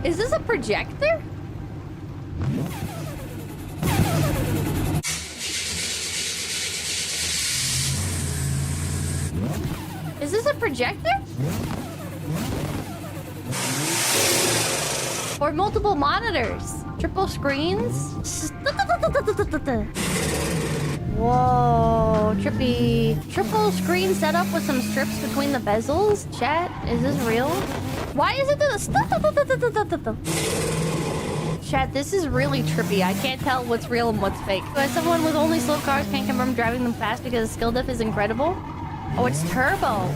Is this a projector? Is this a projector? Or multiple monitors? Triple screens? Whoa, trippy. Triple screen setup with some strips between the bezels? Chat, is this real? Why is it this? Chat, this is really trippy. I can't tell what's real and what's fake. As someone with only slow cars can't confirm driving them fast because the skill diff is incredible. Oh, it's turbo.